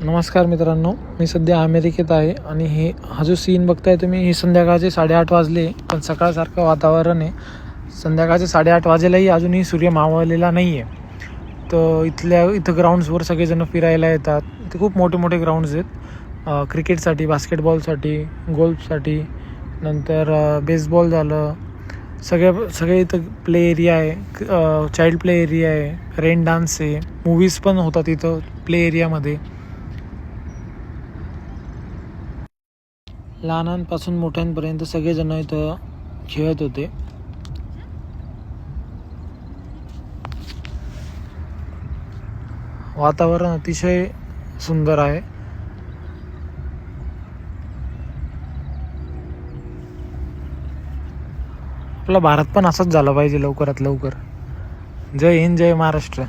नमस्कार मित्रांनो, मी सध्या अमेरिकेत आहे आणि हा जो सीन बघताय तुम्ही, हे संध्याकाळचे 8:30 वाजले, पण सकाळसारखं वातावरण आहे. संध्याकाळचे 8:30 वाजेलाही अजूनही सूर्य मावळलेला नाही आहे. तर इथं ग्राउंड्सवर सगळेजण फिरायला येतात. इथे खूप मोठे मोठे ग्राउंड्स आहेत, क्रिकेटसाठी, बास्केटबॉलसाठी, गोल्फसाठी, नंतर बेसबॉल झालं. सगळे इथं प्ले एरिया आहे, चाइल्ड प्ले एरिया आहे, रेन डान्स आहे, मूवीज पण होतात इथं प्ले एरियामध्ये. लहानांपासून मोठ्यांपर्यंत सगळेजण इथं खेळत होते. वातावरण अतिशय सुंदर आहे. आपला भारत पण असाच झाला पाहिजे लवकरात लवकर. जय हिंद, जय महाराष्ट्र.